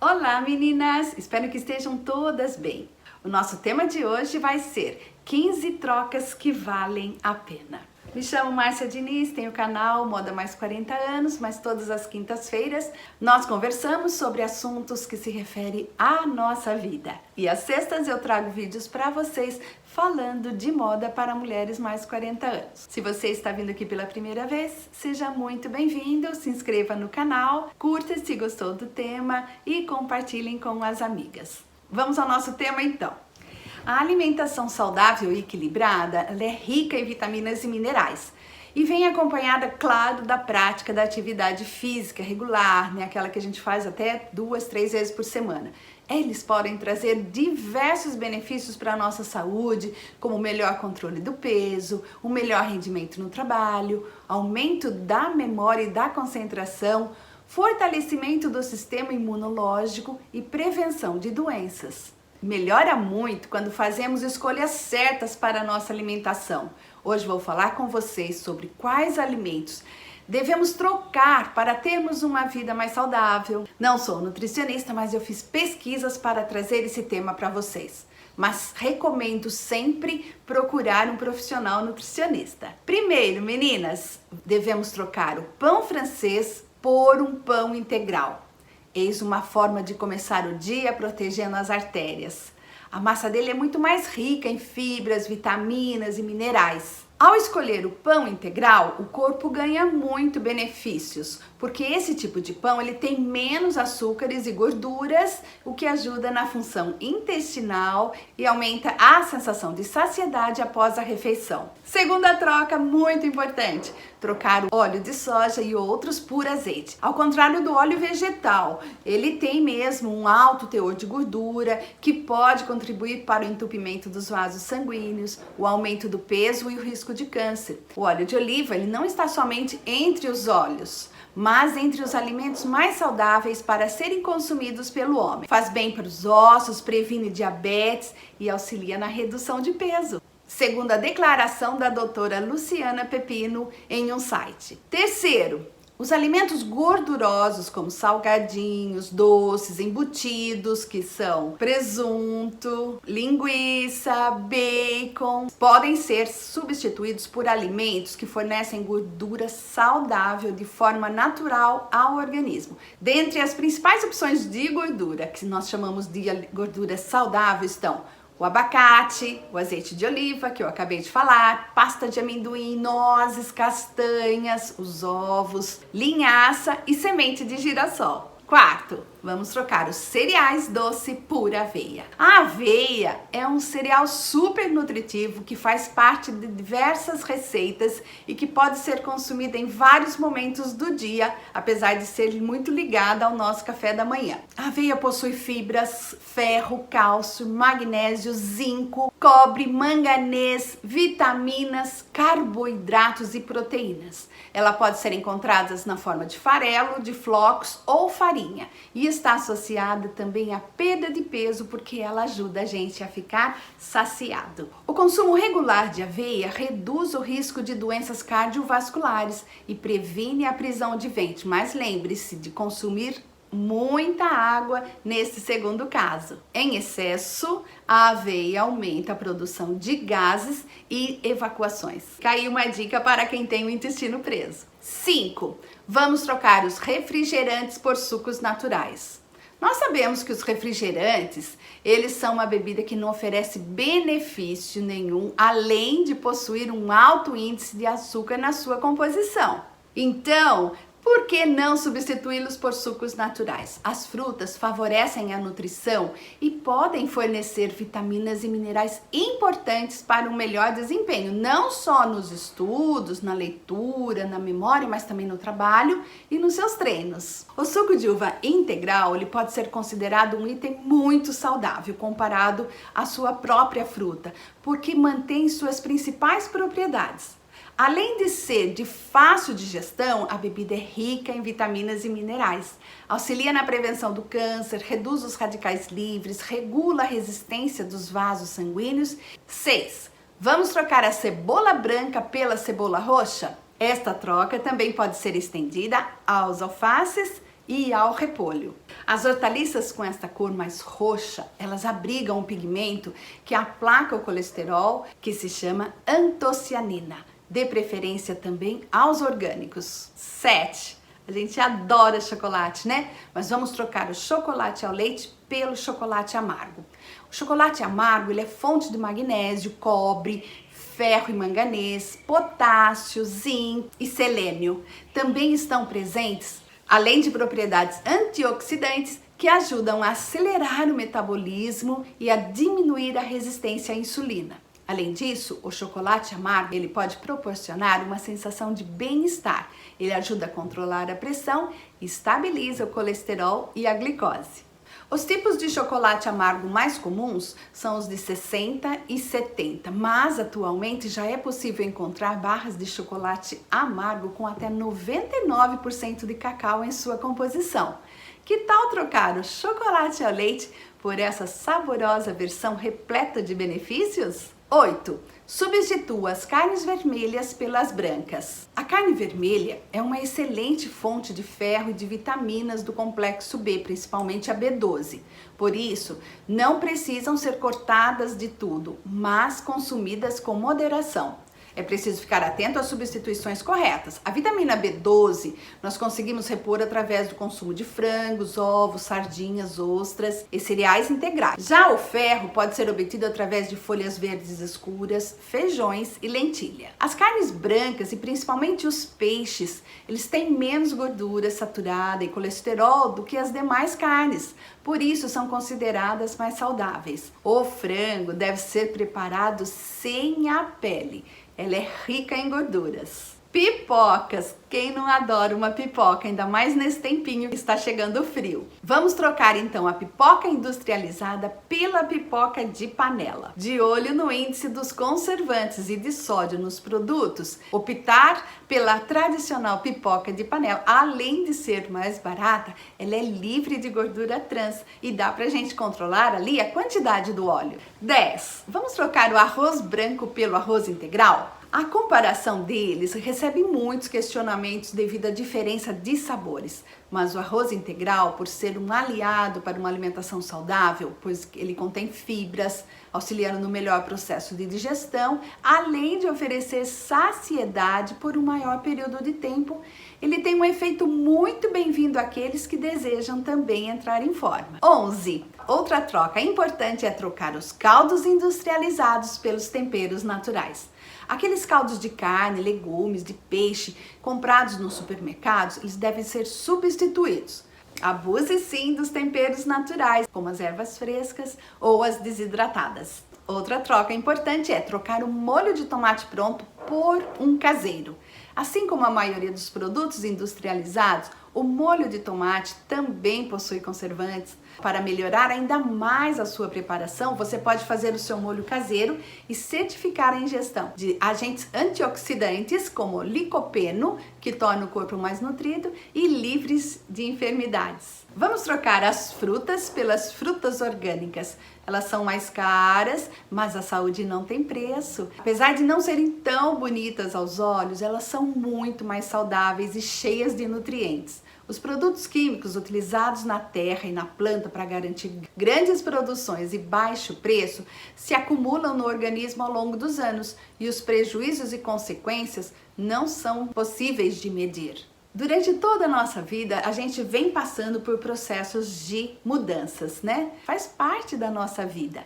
Olá meninas, espero que estejam todas bem. O nosso tema de hoje vai ser 15 trocas que valem a pena. Me chamo Márcia Diniz, tenho o canal Moda Mais 40 anos, mas todas as quintas-feiras nós conversamos sobre assuntos que se referem à nossa vida. E às sextas eu trago vídeos para vocês falando de moda para mulheres mais 40 anos. Se você está vindo aqui pela primeira vez, seja muito bem-vindo, se inscreva no canal, curta se gostou do tema e compartilhem com as amigas. Vamos ao nosso tema então. A alimentação saudável e equilibrada, ela é rica em vitaminas e minerais e vem acompanhada, claro, da prática da atividade física regular, né? Aquela que a gente faz até 2, 3 vezes por semana. Eles podem trazer diversos benefícios para a nossa saúde, como o melhor controle do peso, o melhor rendimento no trabalho, aumento da memória e da concentração, fortalecimento do sistema imunológico e prevenção de doenças. Melhora muito quando fazemos escolhas certas para a nossa alimentação. Hoje vou falar com vocês sobre quais alimentos devemos trocar para termos uma vida mais saudável. Não sou nutricionista, mas eu fiz pesquisas para trazer esse tema para vocês. Mas recomendo sempre procurar um profissional nutricionista. Primeiro, meninas, devemos trocar o pão francês por um pão integral. Eis uma forma de começar o dia protegendo as artérias. A massa dele é muito mais rica em fibras, vitaminas e minerais. Ao escolher o pão integral, o corpo ganha muito benefícios, porque esse tipo de pão ele tem menos açúcares e gorduras, o que ajuda na função intestinal e aumenta a sensação de saciedade após a refeição. Segunda troca, muito importante, trocar o óleo de soja e outros por azeite. Ao contrário do óleo vegetal, ele tem mesmo um alto teor de gordura que pode contribuir para o entupimento dos vasos sanguíneos, o aumento do peso e o risco de câncer. O óleo de oliva, ele não está somente entre os óleos, mas entre os alimentos mais saudáveis para serem consumidos pelo homem. Faz bem para os ossos, previne diabetes e auxilia na redução de peso, segundo a declaração da doutora Luciana Pepino em um site. Terceiro, os alimentos gordurosos como salgadinhos, doces, embutidos, que são presunto, linguiça, bacon, podem ser substituídos por alimentos que fornecem gordura saudável de forma natural ao organismo. Dentre as principais opções de gordura, que nós chamamos de gordura saudável, estão o abacate, o azeite de oliva, que eu acabei de falar, pasta de amendoim, nozes, castanhas, os ovos, linhaça e semente de girassol. Quarto, vamos trocar os cereais doce por aveia. A aveia é um cereal super nutritivo que faz parte de diversas receitas e que pode ser consumida em vários momentos do dia, apesar de ser muito ligada ao nosso café da manhã. A aveia possui fibras, ferro, cálcio, magnésio, zinco, cobre, manganês, vitaminas, carboidratos e proteínas. Ela pode ser encontrada na forma de farelo, de flocos ou farinha e está associada também à perda de peso porque ela ajuda a gente a ficar saciado. O consumo regular de aveia reduz o risco de doenças cardiovasculares e previne a prisão de ventre, mas lembre-se de consumir muita água nesse segundo caso. Em excesso, a aveia aumenta a produção de gases e evacuações. Caiu uma dica para quem tem o intestino preso. 5. Vamos trocar os refrigerantes por sucos naturais. Nós sabemos que os refrigerantes, eles são uma bebida que não oferece benefício nenhum, além de possuir um alto índice de açúcar na sua composição. Então, por que não substituí-los por sucos naturais? As frutas favorecem a nutrição e podem fornecer vitaminas e minerais importantes para um melhor desempenho, não só nos estudos, na leitura, na memória, mas também no trabalho e nos seus treinos. O suco de uva integral, ele pode ser considerado um item muito saudável comparado à sua própria fruta, porque mantém suas principais propriedades. Além de ser de fácil digestão, a bebida é rica em vitaminas e minerais. Auxilia na prevenção do câncer, reduz os radicais livres, regula a resistência dos vasos sanguíneos. 6. Vamos trocar a cebola branca pela cebola roxa? Esta troca também pode ser estendida aos alfaces e ao repolho. As hortaliças com esta cor mais roxa, elas abrigam um pigmento que aplaca o colesterol, que se chama antocianina. Dê preferência também aos orgânicos. 7. A gente adora chocolate, né? Mas vamos trocar o chocolate ao leite pelo chocolate amargo. O chocolate amargo, ele é fonte de magnésio, cobre, ferro e manganês, potássio, zinco e selênio. Também estão presentes, além de propriedades antioxidantes, que ajudam a acelerar o metabolismo e a diminuir a resistência à insulina. Além disso, o chocolate amargo, ele pode proporcionar uma sensação de bem-estar. Ele ajuda a controlar a pressão, estabiliza o colesterol e a glicose. Os tipos de chocolate amargo mais comuns são os de 60 e 70, mas atualmente já é possível encontrar barras de chocolate amargo com até 99% de cacau em sua composição. Que tal trocar o chocolate ao leite por essa saborosa versão repleta de benefícios? 8. Substitua as carnes vermelhas pelas brancas. A carne vermelha é uma excelente fonte de ferro e de vitaminas do complexo B, principalmente a B12. Por isso, não precisam ser cortadas de tudo, mas consumidas com moderação. É preciso ficar atento às substituições corretas. A vitamina B12 nós conseguimos repor através do consumo de frangos, ovos, sardinhas, ostras e cereais integrais. Já o ferro pode ser obtido através de folhas verdes escuras, feijões e lentilha. As carnes brancas e principalmente os peixes, eles têm menos gordura saturada e colesterol do que as demais carnes. Por isso são consideradas mais saudáveis. O frango deve ser preparado sem a pele. Ela é rica em gorduras. Pipocas! Quem não adora uma pipoca, ainda mais nesse tempinho que está chegando o frio. Vamos trocar então a pipoca industrializada pela pipoca de panela. De olho no índice dos conservantes e de sódio nos produtos, optar pela tradicional pipoca de panela, além de ser mais barata, ela é livre de gordura trans e dá pra gente controlar ali a quantidade do óleo. 10. Vamos trocar o arroz branco pelo arroz integral? A comparação deles recebe muitos questionamentos devido à diferença de sabores, mas o arroz integral, por ser um aliado para uma alimentação saudável, pois ele contém fibras, auxiliando no melhor processo de digestão, além de oferecer saciedade por um maior período de tempo, ele tem um efeito muito bem-vindo àqueles que desejam também entrar em forma. 11. Outra troca importante é trocar os caldos industrializados pelos temperos naturais. Aqueles caldos de carne, legumes, de peixe comprados nos supermercados, eles devem ser substituídos. Abuse sim dos temperos naturais, como as ervas frescas ou as desidratadas. Outra troca importante é trocar o molho de tomate pronto por um caseiro. Assim como a maioria dos produtos industrializados, o molho de tomate também possui conservantes. Para melhorar ainda mais a sua preparação, você pode fazer o seu molho caseiro e certificar a ingestão de agentes antioxidantes como licopeno, que torna o corpo mais nutrido e livres de enfermidades. Vamos trocar as frutas pelas frutas orgânicas. Elas são mais caras, mas a saúde não tem preço. Apesar de não serem tão bonitas aos olhos, elas são muito mais saudáveis e cheias de nutrientes. Os produtos químicos utilizados na terra e na planta para garantir grandes produções e baixo preço se acumulam no organismo ao longo dos anos e os prejuízos e consequências não são possíveis de medir. Durante toda a nossa vida, a gente vem passando por processos de mudanças, né? Faz parte da nossa vida.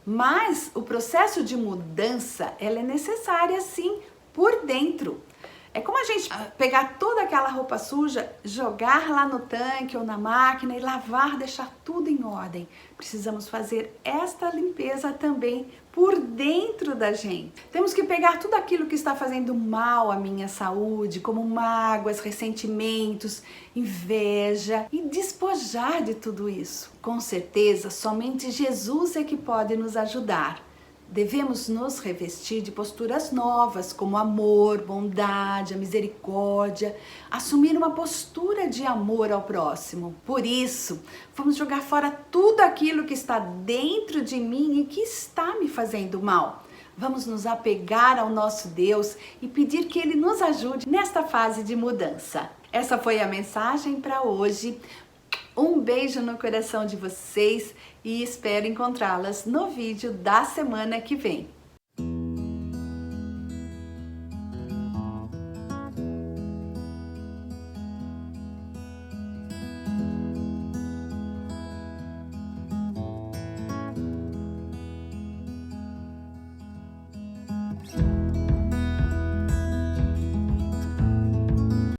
Mas o processo de mudança, ela é necessária sim por dentro. É como a gente pegar toda aquela roupa suja, jogar lá no tanque ou na máquina e lavar, deixar tudo em ordem. Precisamos fazer esta limpeza também por dentro da gente. Temos que pegar tudo aquilo que está fazendo mal à minha saúde, como mágoas, ressentimentos, inveja, e despojar de tudo isso. Com certeza, somente Jesus é que pode nos ajudar. Devemos nos revestir de posturas novas, como amor, bondade, a misericórdia, assumir uma postura de amor ao próximo. Por isso, vamos jogar fora tudo aquilo que está dentro de mim e que está me fazendo mal. Vamos nos apegar ao nosso Deus e pedir que Ele nos ajude nesta fase de mudança. Essa foi a mensagem para hoje. Um beijo no coração de vocês e espero encontrá-las no vídeo da semana que vem.